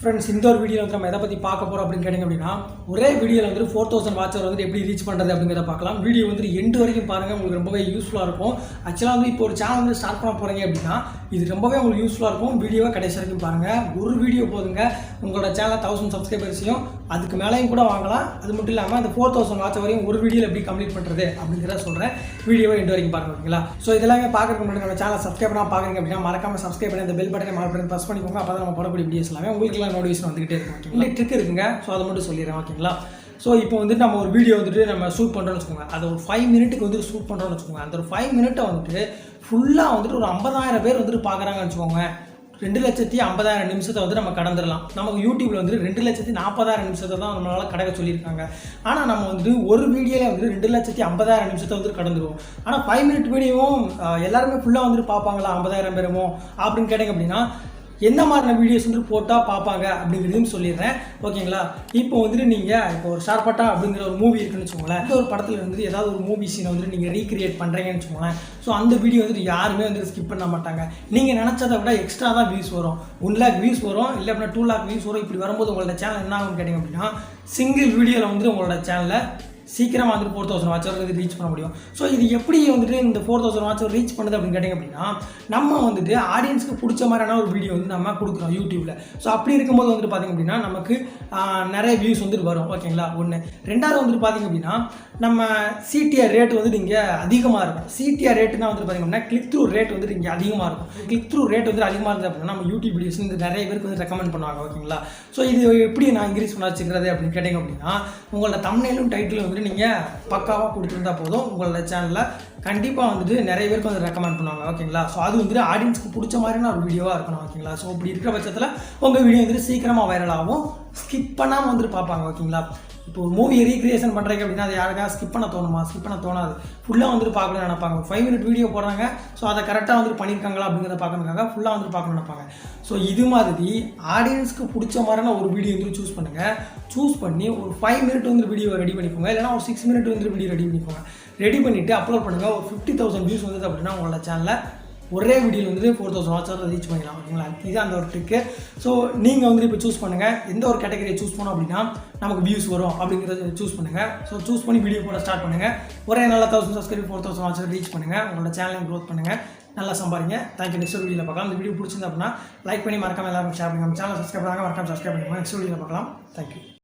Friends, இந்த ஒரு video வந்து நம்ம எதை பற்றி பார்க்க போகிறோம் அப்படின்னு கேட்டிங்க அப்படின்னா, ஒரே வீடியோவில் வந்து 4000 வாட்சர் வந்து எப்படி ரீச் பண்ணுறது அப்படிங்கிறத பார்க்கலாம். வீடியோ வந்து எண்டு வரைக்கும் பாருங்கள், உங்களுக்கு ரொம்பவே யூஸ்ஃபுல்லாக இருக்கும். ஆக்சுவலாக வந்து இப்போ ஒரு சேனல் வந்து ஸ்டார்ட் பண்ண போகிறீங்க அப்படின்னா இது ரொம்பவே உங்களுக்கு யூஸ்ஃபுல்லாக இருக்கும். வீடியோவை கடைசி வரைக்கும் பாருங்கள். ஒரு வீடியோ போதுங்க உங்களோட சேனல் 1000 சப்ஸ்கிரைபர்ஸையும் அதுக்கு மேலேயும் கூட வாங்கலாம். அது மட்டும் இல்லாமல் அந்த 4000 வாட்சர் வரையும் ஒரு வீடியோவில் எப்படி கம்ப்ளீட் பண்ணுறது அப்படிங்கிறத சொல்கிறேன். வீடியோவை எண்டு வரைக்கும் பாருங்க, ஓகேங்களா? ஸோ இதெல்லாமே பார்க்கறதுக்கு முன்னாடி நம்ம சேனல் சப்ஸ்கிரைப் பண்ணால் பார்க்குறீங்க அப்படின்னா மறக்காம சப்ஸ்கிரைப் பண்ணி அந்த பெல் பட்டனை மார்க் பண்ணி ப்ரெஸ் பண்ணிக்கோங்க. அப்போ தான் நம்ம போடக்கூடிய வீடியோஸ் எல்லாமே உங்களுக்கு நோட்டிஃபிகேஷன் வந்துகிட்டே இருக்கும். ஓகேங்களா? ட்ரிக் இருக்குங்க. ஸோ அதை மட்டும் சொல்லிடுறேன், ஓகேங்களா? ஸோ இப்போ வந்துட்டு நம்ம ஒரு வீடியோ வந்துட்டு நம்ம ஷூட் பண்ணுறோன்னு வச்சுக்கோங்க. அதை ஒரு 5 மினிட்டுக்கு வந்துட்டு ஷூட் பண்ணுறோன்னு வச்சுக்கோங்க. அந்த ஒரு 5 மினிட்டை வந்துட்டு ஃபுல்லாக வந்துட்டு ஒரு 50,000 பேர் வந்துட்டு பார்க்குறாங்கன்னு வச்சுக்கோங்க. 2,50,000 நிமிஷத்தை வந்து நம்ம கடந்துடலாம். நமக்கு யூடியூப்ல வந்து 2,40,000 நிமிஷத்தை தான் நம்மளால கடக்க சொல்லியிருக்காங்க. ஆனால் நம்ம வந்துட்டு ஒரு வீடியோவில் வந்து 2,50,000 நிமிஷத்தை வந்து கடந்துருவோம். ஆனால் 5 மினிட் வீடியோவும் எல்லாருமே ஃபுல்லாக வந்துட்டு பார்ப்பாங்களா 50,000 பேருமோ அப்படின்னு கேட்டிங்க அப்படின்னா எந்த மாதிரியான வீடியோஸ் வந்து போட்டால் பார்ப்பாங்க அப்படிங்கிறதையும் சொல்லிடுறேன், ஓகேங்களா? இப்போ வந்துட்டு நீங்கள் இப்போ ஒரு ஷார்பட்டா அப்படிங்கிற ஒரு மூவி இருக்குன்னு வச்சுக்கோங்களேன். இந்த ஒரு படத்தில் வந்து ஏதாவது ஒரு மூவி சீனை வந்துட்டு நீங்கள் ரீக்ரியேட் பண்ணுறீங்கன்னு வச்சுக்கோங்களேன். ஸோ அந்த வீடியோ வந்துட்டு யாருமே வந்து ஸ்கிப் பண்ண மாட்டாங்க. நீங்கள் நினச்சதை விட எக்ஸ்ட்ரா தான் வியூஸ் வரும். 1 lakh வியூஸ் வரும், இல்லை அப்படின்னா 2 lakh வியூஸ் வரும். இப்படி வரும்போது உங்களோட சேனல் என்ன ஆகும்னு கேட்டிங்க அப்படின்னா சிங்கிள் வீடியோவில் வந்து உங்களோட சேனலில் சீக்கிரமாக வந்துட்டு 4000 வாட்சர் வந்து ரீச் பண்ண முடியும். ஸோ இது எப்படி வந்துட்டு இந்த 4000 வாட்சர் ரீச் பண்ணுது அப்படின்னு கேட்டிங்க அப்படின்னா நம்ம வந்துட்டு ஆடியன்ஸ்க்கு பிடிச்ச மாதிரியான ஒரு வீடியோ வந்து நம்ம கொடுக்குறோம் யூடியூப்பில். ஸோ அப்படி இருக்கும்போது வந்துட்டு பார்த்திங்க அப்படின்னா நமக்கு நிறைய வியூஸ் வந்துட்டு வரும், ஓகேங்களா? ஒன்று. ரெண்டாவது வந்துட்டு பார்த்திங்க அப்படின்னா நம்ம சிடிஆர் ரேட் வந்துட்டு இங்கே அதிகமாக இருக்கும். சிடிஆர் ரேட்டுனா வந்துட்டு பார்த்திங்க அப்படின்னா கிளிக் த்ரூ ரேட் வந்துட்டு இங்கே அதிகமாக இருக்கும். கிளிக் த்ரூ ரேட் வந்து அதிகமாக இருந்தது அப்படின்னா நம்ம யூடியூப் வீடியோஸ் வந்து நிறைய பேருக்கு வந்து ரெக்கமெண்ட் பண்ணுவாங்க, ஓகேங்களா? ஸோ இது எப்படி நான் இன்க்ரீஸ் பண்ண வச்சுக்கிறது அப்படின்னு கேட்டிங்க அப்படின்னா உங்களோட தம்ப்நெயிலும் டைட்டிலும் வந்துட்டு நீங்கள் பக்காவாக கொடுத்துருந்தா போதும். உங்களோட சேனலில் கண்டிப்பாக வந்துட்டு நிறைய பேருக்கு வந்து ரெக்கமெண்ட் பண்ணுவாங்க, ஓகேங்களா? ஸோ அது வந்துட்டு ஆடியன்ஸ்க்கு பிடிச்ச மாதிரியான ஒரு வீடியோவாக இருக்கணும், ஓகேங்களா? ஸோ இப்படி இருக்கிற பட்சத்தில் உங்கள் வீடியோ வந்துட்டு சீக்கிரமாக வைரல் ஆகும். ஸ்கிப் பண்ணாமல் வந்துட்டு பார்ப்பாங்க, ஓகேங்களா? இப்போ ஒரு மூவியை ரீக்ரியேஷன் பண்ணுறீங்க அப்படின்னா அது யாருக்காக ஸ்கிப் பண்ண தோணுமா? ஸ்கிப் பண்ண தோணாது. ஃபுல்லாக வந்துட்டு பார்க்கணும்னு நினைப்பாங்க. 5 மினிட் வீடியோ போடுறாங்க, ஸோ அதை கரெக்டாக வந்துட்டு பண்ணியிருக்காங்களா அப்படிங்கிறத பார்க்கணுக்காக ஃபுல்லாக வந்துட்டு பார்க்கணும்னு நினைப்பாங்க. ஸோ இது மாதிரி ஆடியன்ஸ்க்கு பிடிச்ச மாதிரியான ஒரு வீடியோ வந்து சூஸ் பண்ணுங்கள். சூஸ் பண்ணி ஒரு 5 மினிட் வந்து வீடியோ ரெடி பண்ணிக்கோங்க, இல்லைனா ஒரு 6 மினிட் வந்து வீடியோ ரெடி பண்ணிக்கோங்க. ரெடி பண்ணிவிட்டு அப்லோட் பண்ணுங்கள். ஒரு 50,000 வியூஸ் வந்தது அப்படின்னா உங்களோட சேனலில் ஒரே வீடியோவில் வந்துட்டு 4000 வாட்சர் ரீச் பண்ணிக்கலாம், ஓகேங்களா? இது அந்த ஒரு ட்ரிக்கு. ஸோ நீங்கள் வந்துட்டு இப்போ சூஸ் பண்ணுங்கள், எந்த ஒரு கேட்டகரியை சூஸ் பண்ணோம் அப்படின்னா நமக்கு வியூஸ் வரும் அப்படிங்கிறத சூஸ் பண்ணுங்கள். ஸோ சூஸ் பண்ணி வீடியோ போட ஸ்டார்ட் பண்ணுங்கள். ஒரே நல்ல 1000 சப்ஸ்கிரைப் 4000 வாட்சர் ரீச் பண்ணுங்கள். உங்களோட சேனலையும் க்ரோத் பண்ணுங்கள், நல்லா சம்பாதிங்க. தேங்க்யூ. நெக்ஸ்ட் வீடியோவில் பார்க்கலாம். இந்த வீடியோ பிடிச்சிருந்தா அப்படின்னா லைக் பண்ணி மறக்காம எல்லாரும் ஷேர் பண்ணுங்கள். சேனல் சப்ஸ்கிரைப் பண்ணாங்க மறக்காம சப்ஸ்கிரைப் பண்ணுங்கள். நெக்ஸ்ட் வீடியோவில் பார்க்கலாம். தேங்க்யூ.